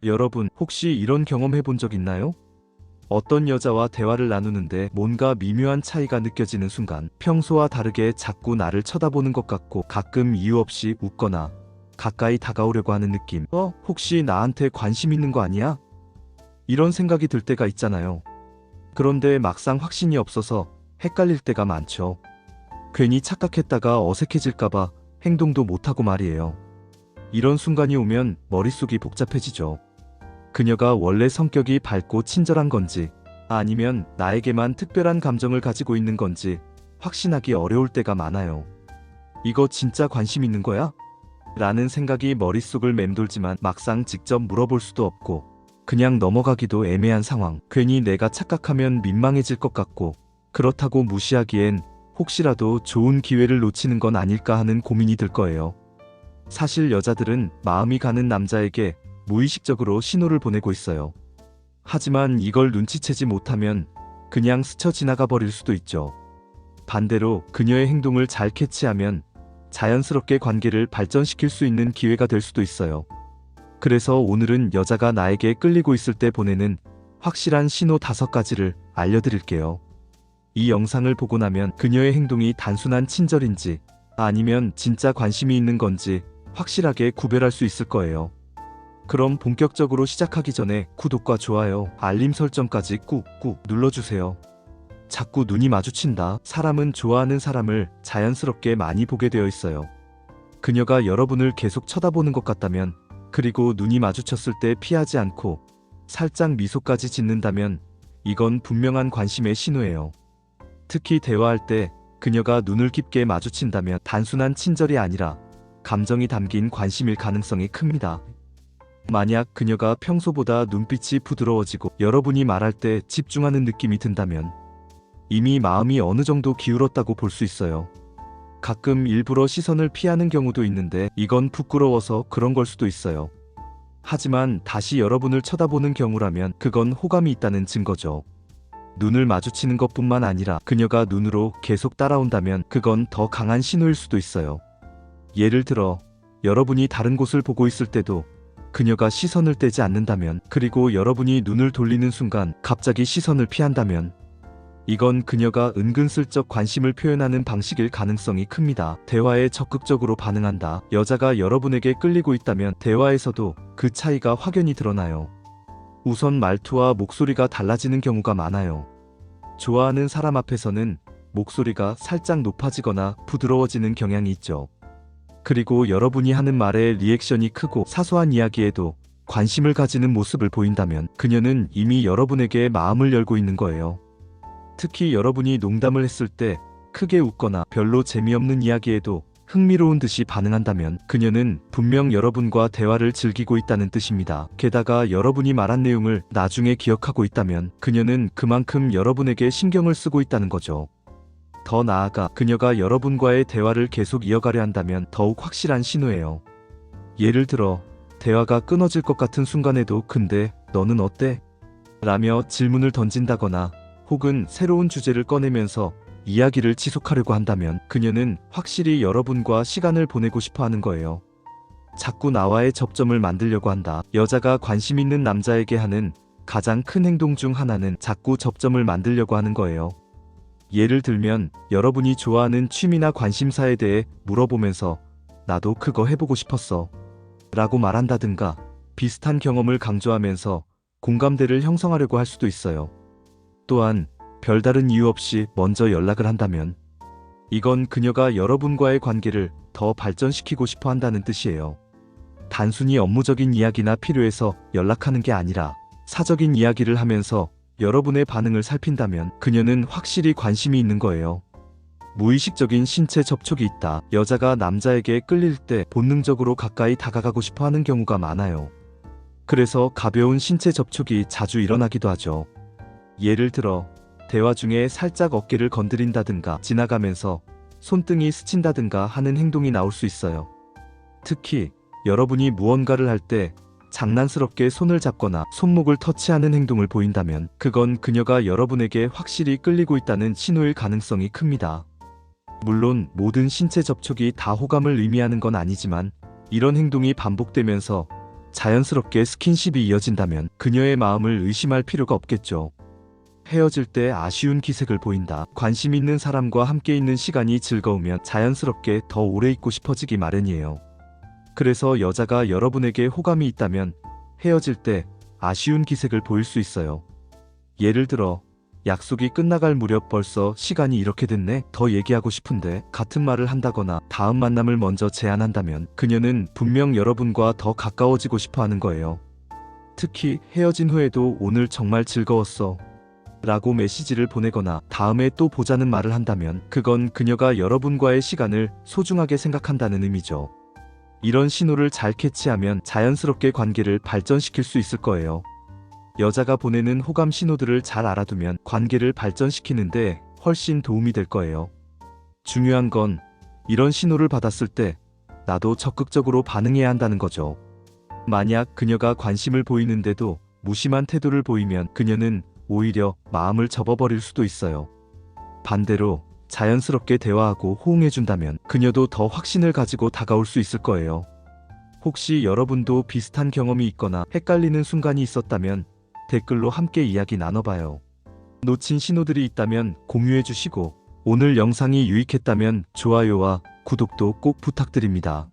여러분, 혹시 이런 경험 해본 적 있나요? 어떤 여자와 대화를 나누는데 뭔가 미묘한 차이가 느껴지는 순간 평소와 다르게 자꾸 나를 쳐다보는 것 같고 가끔 이유 없이 웃거나 가까이 다가오려고 하는 느낌. 혹시 나한테 관심 있는 거 아니야? 이런 생각이 들 때가 있잖아요. 그런데 막상 확신이 없어서 헷갈릴 때가 많죠. 괜히 착각했다가 어색해질까봐 행동도 못하고 말이에요. 이런 순간이 오면 머릿속이 복잡해지죠. 그녀가 원래 성격이 밝고 친절한 건지 아니면 나에게만 특별한 감정을 가지고 있는 건지 확신하기 어려울 때가 많아요. 이거 진짜 관심 있는 거야? 라는 생각이 머릿속을 맴돌지만 막상 직접 물어볼 수도 없고 그냥 넘어가기도 애매한 상황. 괜히 내가 착각하면 민망해질 것 같고 그렇다고 무시하기엔 혹시라도 좋은 기회를 놓치는 건 아닐까 하는 고민이 들 거예요. 사실 여자들은 마음이 가는 남자에게 무의식적으로 신호를 보내고 있어요. 하지만 이걸 눈치채지 못하면 그냥 스쳐 지나가 버릴 수도 있죠. 반대로 그녀의 행동을 잘 캐치하면 자연스럽게 관계를 발전시킬 수 있는 기회가 될 수도 있어요. 그래서 오늘은 여자가 나에게 끌리고 있을 때 보내는 확실한 신호 5가지를 알려드릴게요. 이 영상을 보고 나면 그녀의 행동이 단순한 친절인지 아니면 진짜 관심이 있는 건지 확실하게 구별할 수 있을 거예요. 그럼 본격적으로 시작하기 전에 구독과 좋아요, 알림 설정까지 꾹꾹 눌러주세요. 자꾸 눈이 마주친다. 사람은 좋아하는 사람을 자연스럽게 많이 보게 되어 있어요. 그녀가 여러분을 계속 쳐다보는 것 같다면, 그리고 눈이 마주쳤을 때 피하지 않고 살짝 미소까지 짓는다면 이건 분명한 관심의 신호예요. 특히 대화할 때 그녀가 눈을 깊게 마주친다면 단순한 친절이 아니라 감정이 담긴 관심일 가능성이 큽니다. 만약 그녀가 평소보다 눈빛이 부드러워지고 여러분이 말할 때 집중하는 느낌이 든다면 이미 마음이 어느 정도 기울었다고 볼 수 있어요. 가끔 일부러 시선을 피하는 경우도 있는데 이건 부끄러워서 그런 걸 수도 있어요. 하지만 다시 여러분을 쳐다보는 경우라면 그건 호감이 있다는 증거죠. 눈을 마주치는 것뿐만 아니라 그녀가 눈으로 계속 따라온다면 그건 더 강한 신호일 수도 있어요. 예를 들어 여러분이 다른 곳을 보고 있을 때도 그녀가 시선을 떼지 않는다면, 그리고 여러분이 눈을 돌리는 순간 갑자기 시선을 피한다면 이건 그녀가 은근슬쩍 관심을 표현하는 방식일 가능성이 큽니다. 대화에 적극적으로 반응한다. 여자가 여러분에게 끌리고 있다면 대화에서도 그 차이가 확연히 드러나요. 우선 말투와 목소리가 달라지는 경우가 많아요. 좋아하는 사람 앞에서는 목소리가 살짝 높아지거나 부드러워지는 경향이 있죠. 그리고 여러분이 하는 말에 리액션이 크고 사소한 이야기에도 관심을 가지는 모습을 보인다면 그녀는 이미 여러분에게 마음을 열고 있는 거예요. 특히 여러분이 농담을 했을 때 크게 웃거나 별로 재미없는 이야기에도 흥미로운 듯이 반응한다면 그녀는 분명 여러분과 대화를 즐기고 있다는 뜻입니다. 게다가 여러분이 말한 내용을 나중에 기억하고 있다면 그녀는 그만큼 여러분에게 신경을 쓰고 있다는 거죠. 더 나아가 그녀가 여러분과의 대화를 계속 이어가려 한다면 더욱 확실한 신호예요. 예를 들어 대화가 끊어질 것 같은 순간에도 "근데 너는 어때?" 라며 질문을 던진다거나 혹은 새로운 주제를 꺼내면서 이야기를 지속하려고 한다면 그녀는 확실히 여러분과 시간을 보내고 싶어 하는 거예요. 자꾸 나와의 접점을 만들려고 한다. 여자가 관심 있는 남자에게 하는 가장 큰 행동 중 하나는 자꾸 접점을 만들려고 하는 거예요. 예를 들면 여러분이 좋아하는 취미나 관심사에 대해 물어보면서 "나도 그거 해보고 싶었어" 라고 말한다든가 비슷한 경험을 강조하면서 공감대를 형성하려고 할 수도 있어요. 또한 별다른 이유 없이 먼저 연락을 한다면 이건 그녀가 여러분과의 관계를 더 발전시키고 싶어 한다는 뜻이에요. 단순히 업무적인 이야기나 필요해서 연락하는 게 아니라 사적인 이야기를 하면서 여러분의 반응을 살핀다면 그녀는 확실히 관심이 있는 거예요. 무의식적인 신체 접촉이 있다. 여자가 남자에게 끌릴 때 본능적으로 가까이 다가가고 싶어 하는 경우가 많아요. 그래서 가벼운 신체 접촉이 자주 일어나기도 하죠. 예를 들어 대화 중에 살짝 어깨를 건드린다든가 지나가면서 손등이 스친다든가 하는 행동이 나올 수 있어요. 특히 여러분이 무언가를 할 때 장난스럽게 손을 잡거나 손목을 터치하는 행동을 보인다면 그건 그녀가 여러분에게 확실히 끌리고 있다는 신호일 가능성이 큽니다. 물론 모든 신체 접촉이 다 호감을 의미하는 건 아니지만 이런 행동이 반복되면서 자연스럽게 스킨십이 이어진다면 그녀의 마음을 의심할 필요가 없겠죠. 헤어질 때 아쉬운 기색을 보인다. 관심 있는 사람과 함께 있는 시간이 즐거우면 자연스럽게 더 오래 있고 싶어지기 마련이에요. 그래서 여자가 여러분에게 호감이 있다면 헤어질 때 아쉬운 기색을 보일 수 있어요. 예를 들어, 약속이 끝나갈 무렵 벌써 시간이 이렇게 됐네. 더 얘기하고 싶은데 같은 말을 한다거나 다음 만남을 먼저 제안한다면 그녀는 분명 여러분과 더 가까워지고 싶어 하는 거예요. 특히 헤어진 후에도 오늘 정말 즐거웠어 라고 메시지를 보내거나 다음에 또 보자는 말을 한다면 그건 그녀가 여러분과의 시간을 소중하게 생각한다는 의미죠. 이런 신호를 잘 캐치하면 자연스럽게 관계를 발전시킬 수 있을 거예요. 여자가 보내는 호감 신호들을 잘 알아두면 관계를 발전시키는데 훨씬 도움이 될 거예요. 중요한 건 이런 신호를 받았을 때 나도 적극적으로 반응해야 한다는 거죠. 만약 그녀가 관심을 보이는데도 무심한 태도를 보이면 그녀는 오히려 마음을 접어버릴 수도 있어요. 반대로 자연스럽게 대화하고 호응해준다면 그녀도 더 확신을 가지고 다가올 수 있을 거예요. 혹시 여러분도 비슷한 경험이 있거나 헷갈리는 순간이 있었다면 댓글로 함께 이야기 나눠봐요. 놓친 신호들이 있다면 공유해주시고 오늘 영상이 유익했다면 좋아요와 구독도 꼭 부탁드립니다.